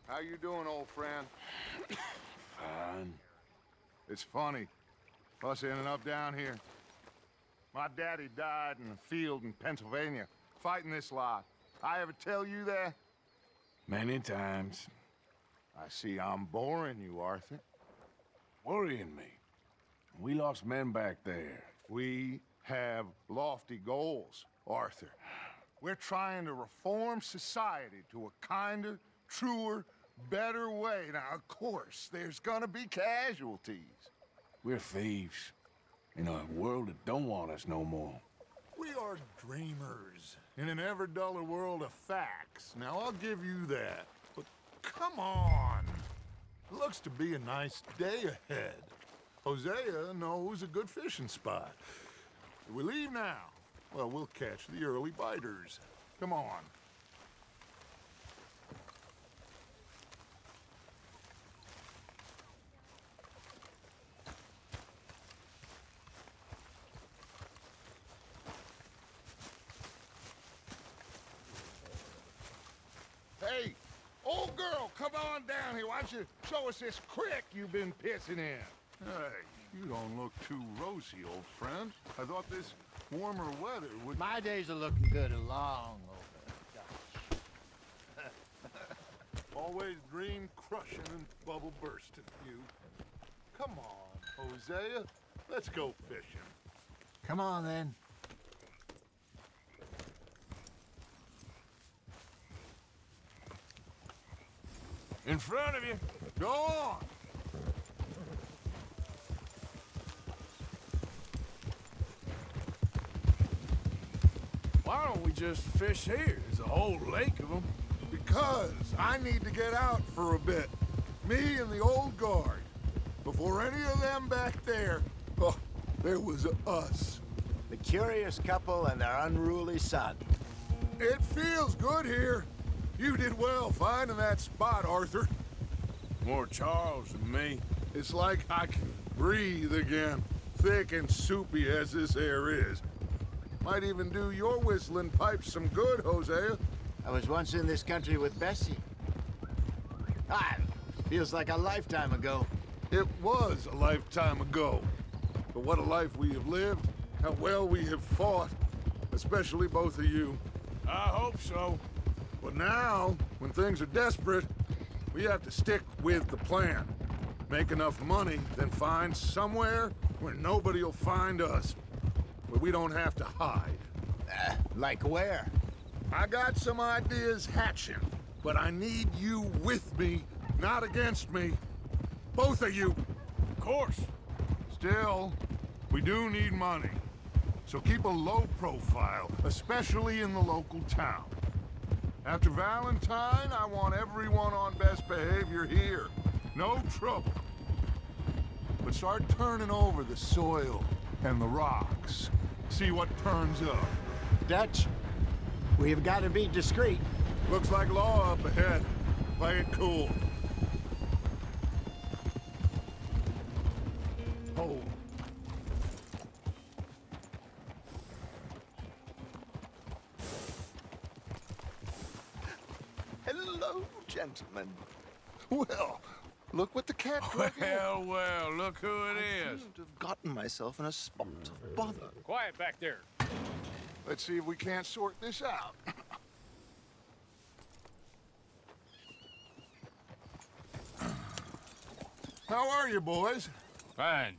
How you doing, old friend? Fine. It's funny, us ending up down here. My daddy died in a field in Pennsylvania, fighting this lot. I ever tell you that? Many times. I see I'm boring you, Arthur. Worrying me. We lost men back there. We have lofty goals, Arthur. We're trying to reform society to a kinder, truer, better way. Now, of course, there's gonna be casualties. We're thieves. In a world that don't want us no more. We are dreamers in an ever duller world of facts. Now, I'll give you that. But come on. Looks to be a nice day ahead. Hosea knows a good fishing spot. If we leave now, well, we'll catch the early biters. Come on. Hey, old girl, come on down here. Why don't you show us this creek you've been pissing in? Hey, you don't look too rosy, old friend. I thought this warmer weather would... My days are looking good and long over. Always dream crushing and bubble bursting, you. Come on, Hosea. Let's go fishing. Come on, then. In front of you. Go on. Why don't we just fish here? There's a whole lake of them. Because I need to get out for a bit. Me and the old guard. Before any of them back there, oh, there was us. The curious couple and their unruly son. It feels good here. You did well finding that spot, Arthur. More Charles than me. It's like I can breathe again, thick and soupy as this air is. Might even do your whistling pipes some good, Hosea. I was once in this country with Bessie. Feels like a lifetime ago. It was a lifetime ago. But what a life we have lived, how well we have fought, especially both of you. I hope so. But now, when things are desperate, we have to stick with the plan. Make enough money, then find somewhere where nobody will find us. Where we don't have to hide. Like where? I got some ideas hatching, but I need you with me, not against me. Both of you. Of course. Still, we do need money. So keep a low profile, especially in the local town. After Valentine, I want everyone on best behavior here. No trouble. But start turning over the soil and the rocks. See what turns up. Dutch, we've got to be discreet. Looks like law up ahead. Play it cool. Hold. Hello, gentlemen. Well, look what the cat drug in. Well, look who it is. seem to have gotten myself in a spot of bother. Quiet back there. Let's see if we can't sort this out. How are you, boys? Fine.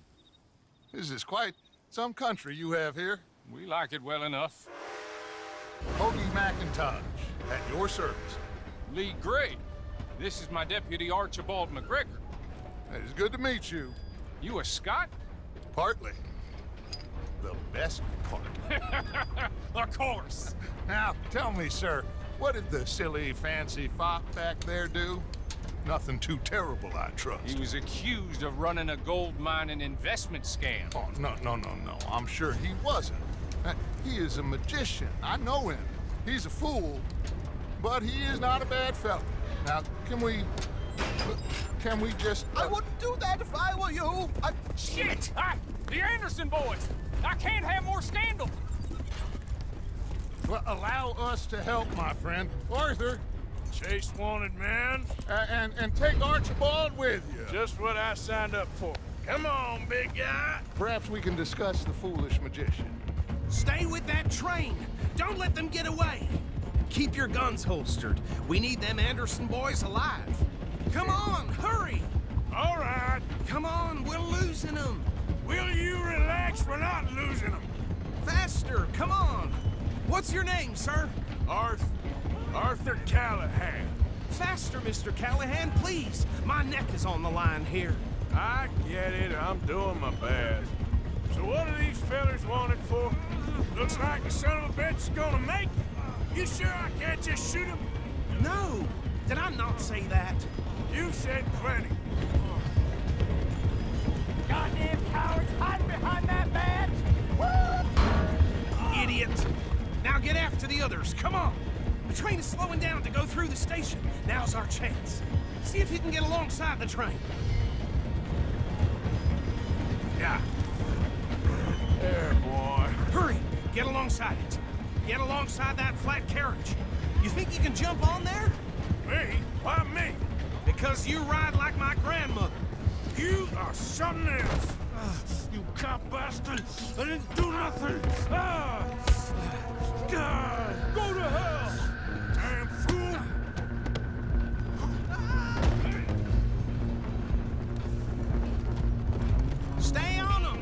This is quite some country you have here. We like it well enough. Hoagie McIntosh, at your service. Lee Gray. This is my deputy Archibald McGregor. It is good to meet you. You a Scot? Partly. The best part. Of course. Now, tell me, sir, what did the silly, fancy fop back there do? Nothing too terrible, I trust. He was accused of running a gold mine and investment scam. Oh, no. I'm sure he wasn't. He is a magician. I know him. He's a fool, but he is not a bad fellow. Now, can we just... I wouldn't do that if I were you. Shit! The Anderson boys! I can't have more scandal! Well, allow us to help, my friend. Arthur, Chase wanted man? and and take Archibald with you. Just what I signed up for. Come on, big guy. Perhaps we can discuss the foolish magician. Stay with that train. Don't let them get away. Keep your guns holstered. We need them Anderson boys alive. Come on, hurry. All right. Come on, we're losing them. Will you relax? We're not losing them. Faster, come on. What's your name, sir? Arthur Callahan. Faster, Mr. Callahan, please. My neck is on the line here. I get it. I'm doing my best. So what are these fellas wanted for? Looks like the son of a bitch is gonna make it. You sure I can't just shoot him? No, did I not say that? You said plenty. Goddamn cowards hiding behind that badge! Woo! Idiot. Now get after the others, come on. The train is slowing down to go through the station. Now's our chance. See if you can get alongside the train. Yeah. There, boy. Hurry, get alongside it. Get alongside that flat carriage. You think you can jump on there? Me? Why me? Because you ride like my grandmother. You are something else. You cop bastard! I didn't do nothing! God! Go to hell! Damn fool! Stay on them!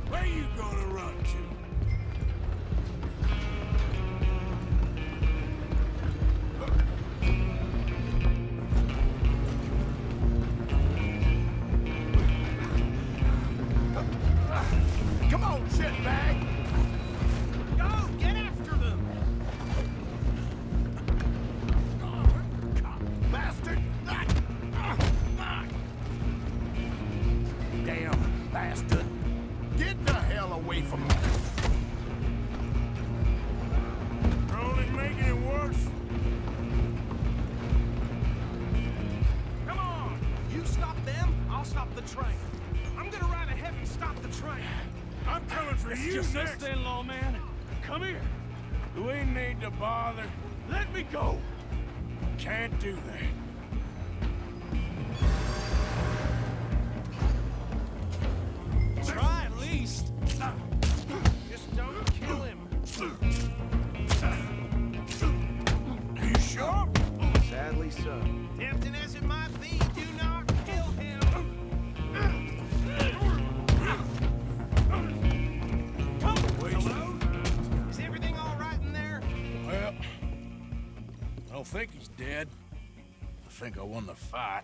Where you gonna run to? Come on, shitbag! Go, get after them! Bastard! Damn bastard! Get the hell away from me! You're only making it worse. Come on! You stop them, I'll stop the train. I'm gonna ride ahead and stop the train. I'm coming for you Just next. stand low, man. Come here. Do we need to bother? Let me go. Can't do that. Try at least. Just don't kill him. Are you sure? Sadly so. Tempting as it might be, do not kill him. Hello? Is everything all right in there? Well, I don't think he's dead. I think I won the fight.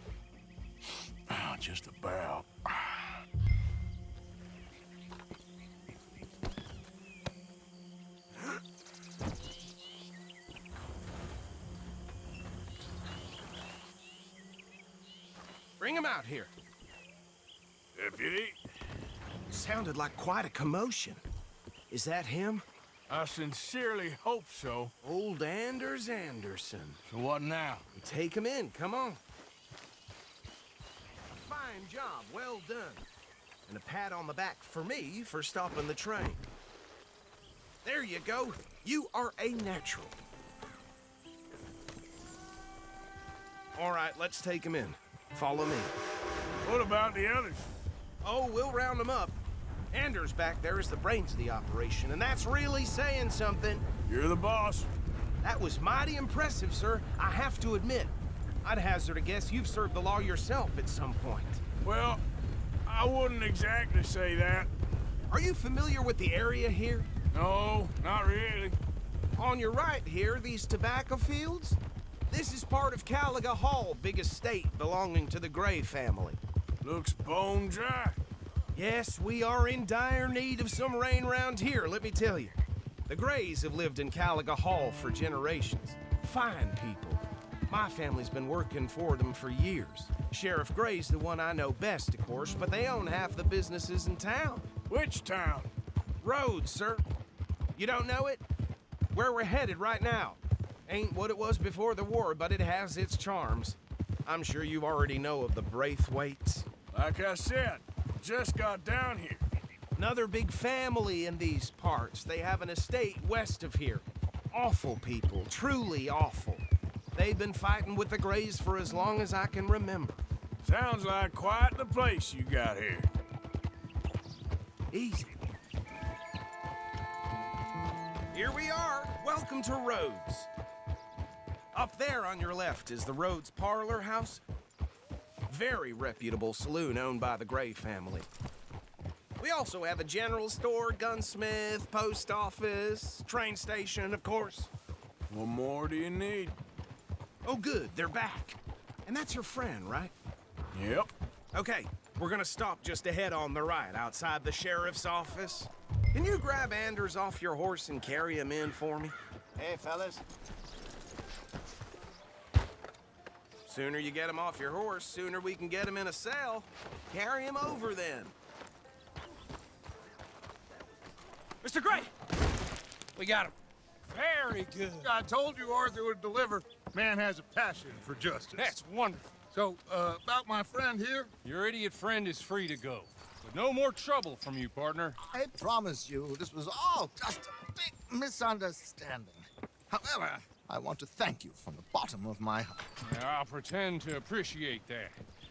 Just about. Bring him out here. Deputy, Sounded like quite a commotion. Is that him? I sincerely hope so. Old Anders Anderson. So what now? Take him in, come on. Fine job, well done. And a pat on the back for me for stopping the train. There you go. You are a natural. All right, let's take him in. Follow me. What about the others? Oh, we'll round them up. Anders back there is the brains of the operation, and that's really saying something. You're the boss. That was mighty impressive, sir. I have to admit. I'd hazard a guess you've served the law yourself at some point. Well, I wouldn't exactly say that. Are you familiar with the area here? No, not really. On your right here, these tobacco fields? This is part of Caliga Hall, big estate belonging to the Gray family. Looks bone dry. Yes, we are in dire need of some rain round here, let me tell you. The Grays have lived in Caliga Hall for generations. Fine people. My family's been working for them for years. Sheriff Gray's the one I know best, of course, but they own half the businesses in town. Which town? Rhodes, sir. You don't know it? Where we're headed right now. Ain't what it was before the war, but it has its charms. I'm sure you already know of the Braithwaites. Like I said, just got down here. Another big family in these parts. They have an estate west of here. Awful people, truly awful. They've been fighting with the Greys for as long as I can remember. Sounds like quite the place you got here. Easy. Here we are. Welcome to Rhodes. Up there on your left is the Rhodes Parlor House. Very reputable saloon owned by the Gray family. We also have a general store, gunsmith, post office, train station, of course. What more do you need? Oh, good, they're back. And that's your friend, right? Yep. Okay, we're gonna stop just ahead on the right, outside the sheriff's office. Can you grab Anders off your horse and carry him in for me? Hey, fellas. Sooner you get him off your horse, sooner we can get him in a cell. Carry him over, then. Mr. Gray! We got him. Very good. I told you Arthur would deliver. Man has a passion for justice. That's wonderful. So, about my friend here? Your idiot friend is free to go. But no more trouble from you, partner. I promise you, this was all just a big misunderstanding. However, I want to thank you from the bottom of my heart. I'll pretend to appreciate that.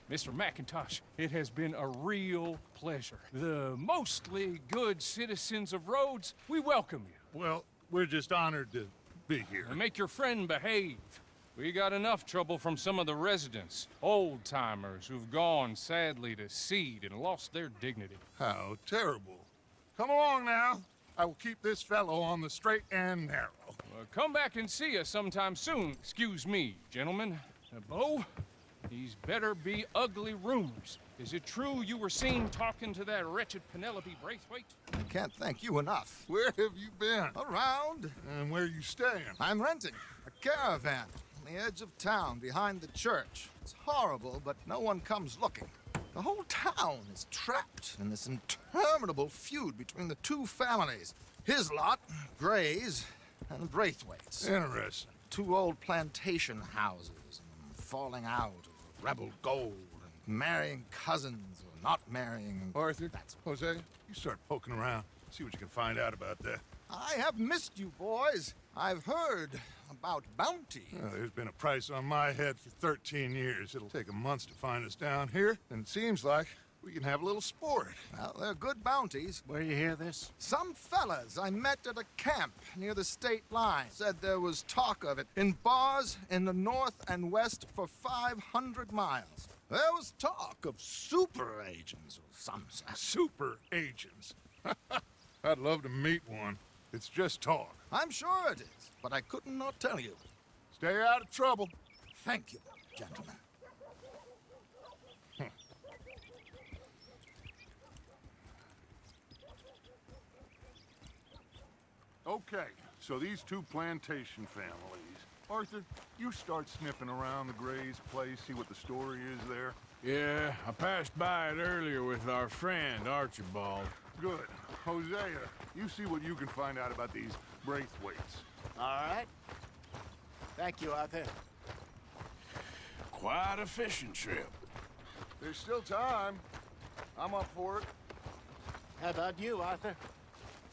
Mr. McIntosh, it has been a real pleasure. The mostly good citizens of Rhodes, we welcome you. Well, we're just honored to be here. And make your friend behave. We got enough trouble from some of the residents, old-timers who've gone, sadly, to seed and lost their dignity. How terrible. Come along now. I will keep this fellow on the straight and narrow. Come back and see us sometime soon. Excuse me, gentlemen. Bo, these better be ugly rumors. Is it true you were seen talking to that wretched Penelope Braithwaite? I can't thank you enough. Where have you been? Around, And where you staying? I'm renting a caravan on the edge of town behind the church. It's horrible, but no one comes looking. The whole town is trapped in this interminable feud between the two families. His lot, Gray's, and Braithwaite's. Interesting. Two old plantation houses, and falling out over rebel gold, and marrying cousins or not marrying. Arthur, That's Jose, you start poking around. See what you can find out about that. I have missed you, boys. I've heard about bounty. There's been a price on my head for 13 years. It'll take a month to find us down here, and it seems like we can have a little sport. Well, they're good bounties. Where you hear this? Some fellas I met at a camp near the state line said there was talk of it in bars in the north and west for 500 miles. There was talk of super agents or some such. Super agents. I'd love to meet one. It's just talk. I'm sure it is, but I couldn't not tell you. Stay out of trouble. Thank you, gentlemen. Okay, so these two plantation families. Arthur, you start sniffing around the Gray's place, see what the story is there. Yeah, I passed by it earlier with our friend, Archibald. Good. Hosea, you see what you can find out about these Braithwaites. All right. Thank you, Arthur. Quite a fishing trip. There's still time. I'm up for it. How about you, Arthur?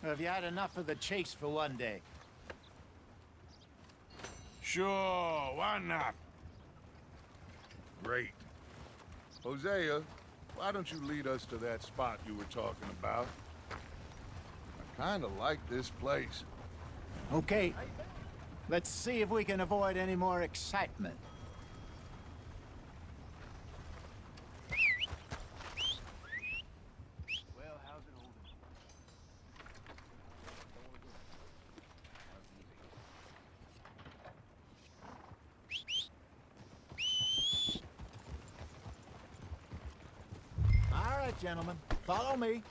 Or have you had enough of the chase for one day? Sure, why not? Great. Hosea, why don't you lead us to that spot you were talking about? I kind of like this place. Okay. Let's see if we can avoid any more excitement. Well, how's it holding? All right, gentlemen. Follow me.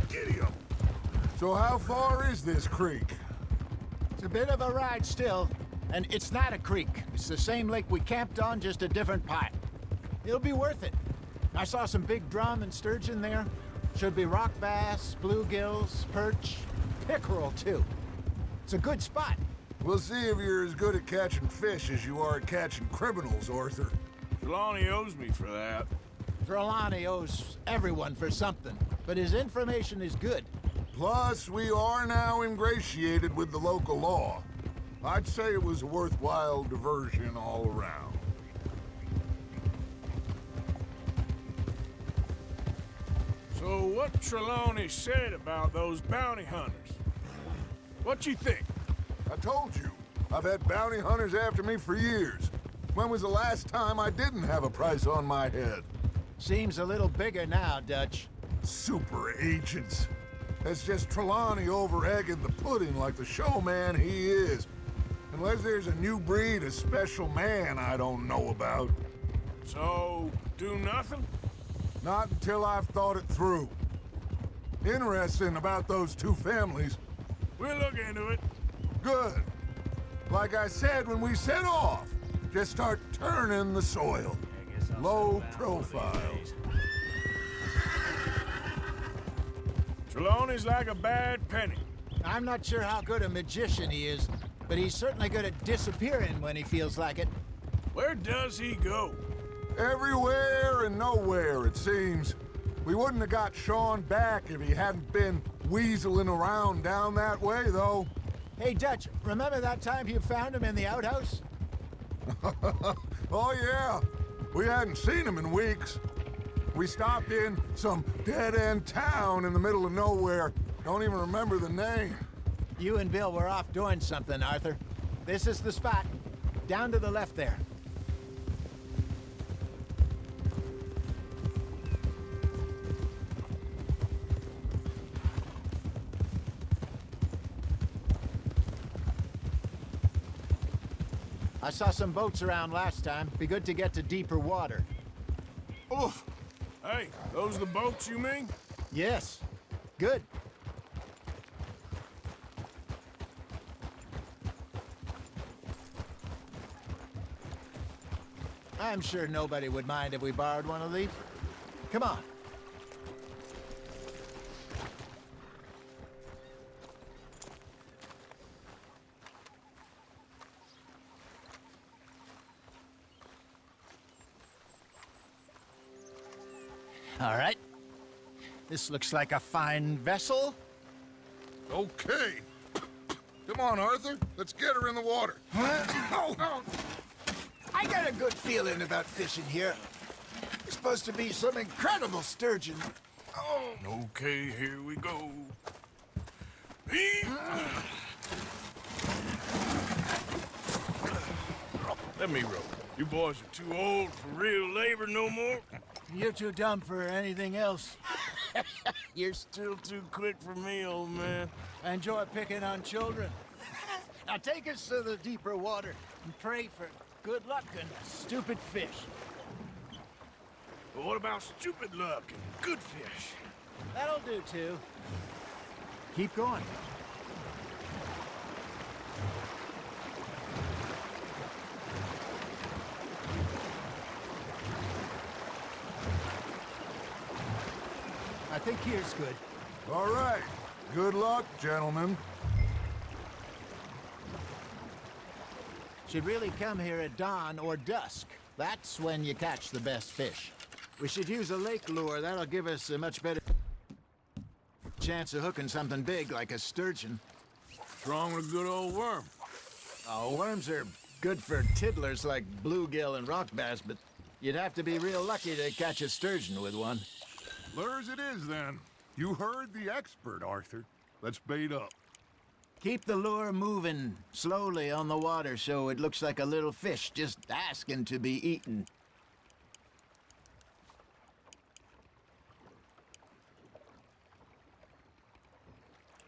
Giddy up. So how far is this creek? It's a bit of a ride still, and it's not a creek. It's the same lake we camped on, just a different part. It'll be worth it. I saw some big drum and sturgeon there. Should be rock bass, bluegills, perch, pickerel too. It's a good spot. We'll see if you're as good at catching fish as you are at catching criminals, Arthur. Trelawney owes me for that. Trelawney owes everyone for something, but his information is good. Plus, we are now ingratiated with the local law. I'd say it was a worthwhile diversion all around. So what Trelawney said about those bounty hunters? What you think? I told you, I've had bounty hunters after me for years. When was the last time I didn't have a price on my head? Seems a little bigger now, Dutch. Super agents. That's just Trelawney over-egging the pudding like the showman he is. Unless there's a new breed of special man I don't know about. So, do nothing? Not until I've thought it through. Interesting about those two families. We'll look into it. Good. Like I said when we set off, just start turning the soil. Low profile. Trelawney's like a bad penny. I'm not sure how good a magician he is, but he's certainly good at disappearing when he feels like it. Where does he go? Everywhere and nowhere, it seems. We wouldn't have got Sean back if he hadn't been weaseling around down that way, though. Hey, Dutch, remember that time you found him in the outhouse? Oh, yeah. We hadn't seen him in weeks. We stopped in some dead-end town in the middle of nowhere. Don't even remember the name. You and Bill were off doing something, Arthur. This is the spot. Down to the left there. I saw some boats around last time. Be good to get to deeper water. Oof. Hey, those the boats you mean? Yes. Good. I'm sure nobody would mind if we borrowed one of these. Come on. All right. This looks like a fine vessel. Okay. Come on, Arthur. Let's get her in the water. Oh. I got a good feeling about fishing here. It's supposed to be some incredible sturgeon. Oh. Okay, here we go. Let me row. You boys are too old for real labor no more. You're too dumb for anything else. You're still too quick for me, old man. I enjoy picking on children. Now take us to the deeper water and pray for good luck and stupid fish. But what about stupid luck and good fish? That'll do, too. Keep going. I think here's good. All right. Good luck, gentlemen. Should really come here at dawn or dusk. That's when you catch the best fish. We should use a lake lure. That'll give us a much better chance of hooking something big like a sturgeon. What's wrong with a good old worm? Oh, worms are good for tiddlers like bluegill and rock bass, but you'd have to be real lucky to catch a sturgeon with one. Lures it is, then. You heard the expert, Arthur. Let's bait up. Keep the lure moving slowly on the water so it looks like a little fish just asking to be eaten.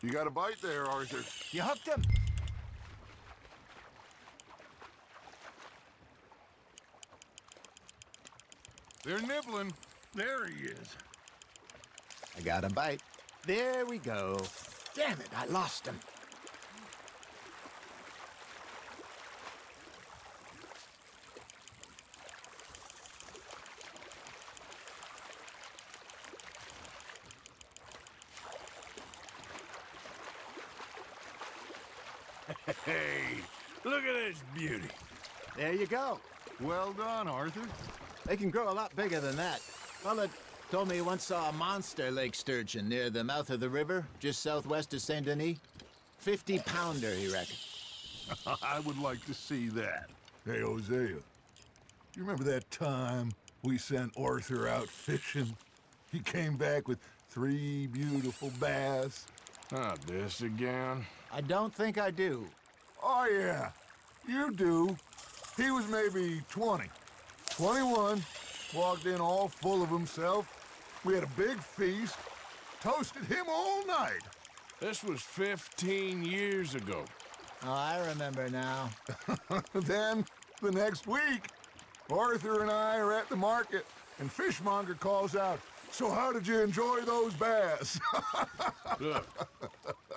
You got a bite there, Arthur. You hooked him? They're nibbling. There he is. I got a bite. There we go. Damn it, I lost him. Hey, look at this beauty. There you go. Well done, Arthur. They can grow a lot bigger than that. Fella told me he once saw a monster lake sturgeon near the mouth of the river, just southwest of Saint Denis. 50-pounder, he reckoned. I would like to see that. Hey, Hosea, you remember that time we sent Arthur out fishing? He came back with 3 beautiful bass. Not this again. I don't think I do. Oh, yeah, you do. He was maybe 20, 21, walked in all full of himself. We had a big feast, toasted him all night. This was 15 years ago. Oh, I remember now. Then, the next week, Arthur and I are at the market, and Fishmonger calls out, "So how did you enjoy those bass?" Look,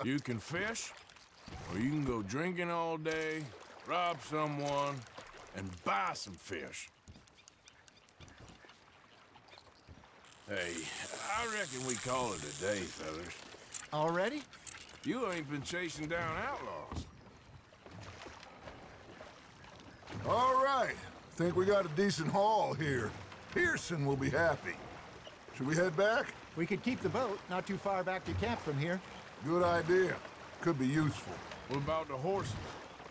you can fish, or you can go drinking all day, rob someone, and buy some fish. Hey, I reckon we call it a day, fellas. Already? You ain't been chasing down outlaws. All right, think we got a decent haul here. Pearson will be happy. Should we head back? We could keep the boat not too far back to camp from here. Good idea. Could be useful. What about the horses?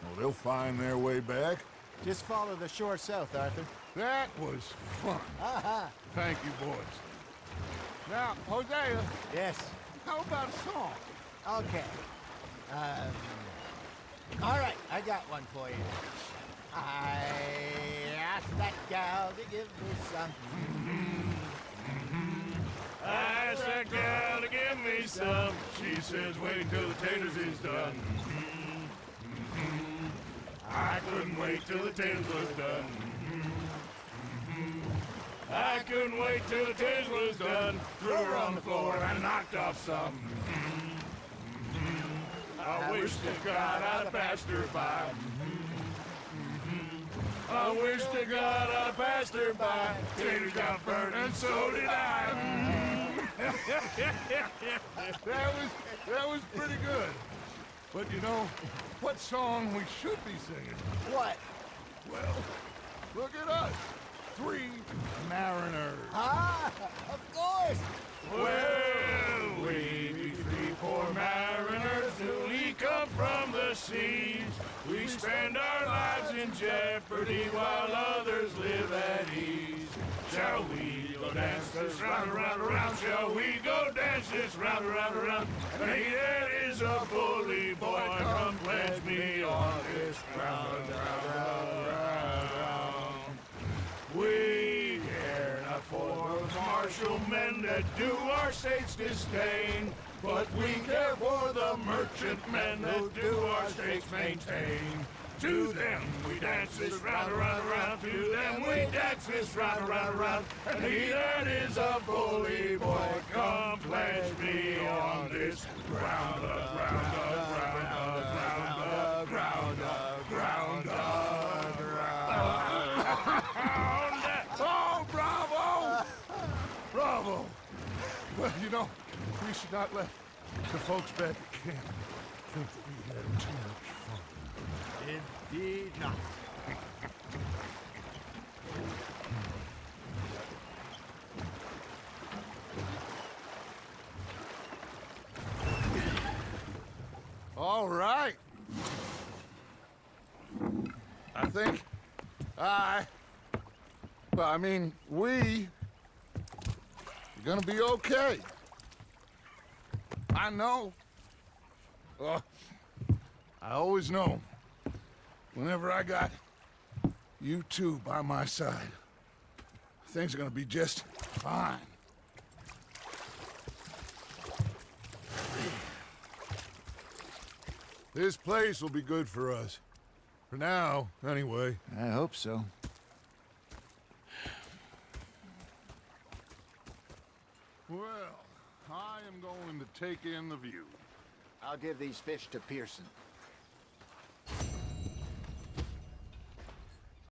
Well, they'll find their way back. Just follow the shore south, Arthur. That was fun. Aha! Thank you, boys. Now, Hosea, Yes. how about a song? Okay. All right, I got one for you. I asked that gal to give me some. I asked that gal to give me some. She says, wait till the taters is done. I couldn't wait till the taters was done. I couldn't wait till the taters was done. Threw her on the floor and knocked off some. I wish to God I'd passed her by. I wish to God I'd passed her by. Taters got burned and so did I. That was pretty good. But you know, what song we should be singing? What? Well, look at us. 3 mariners. Ah, of course. Well, we be 3 poor mariners newly come from the seas. We spend our lives in jeopardy while others live at ease. Shall we go dance this round, around, around? Shall we go dance this round, around, around? And he that is a bully boy, come pledge me on this round, round, round, round. We care not for the martial men that do our state's disdain, but we care for the merchant men that do our state's maintain. To them we dance this round, around, around. To them we dance this round, around, around. And he that is a bully boy, come pledge me on this round up, round up, round up, round up, round up, round up, round up. Oh, bravo! Bravo! Well, you know, we should not let the folks back at camp think that we had too much fun. Indeed not. All right. I think we are gonna be okay. I know. I always know. Whenever I got you two by my side, things are gonna be just fine. This place will be good for us. For now, anyway. I hope so. Well, I am going to take in the view. I'll give these fish to Pearson.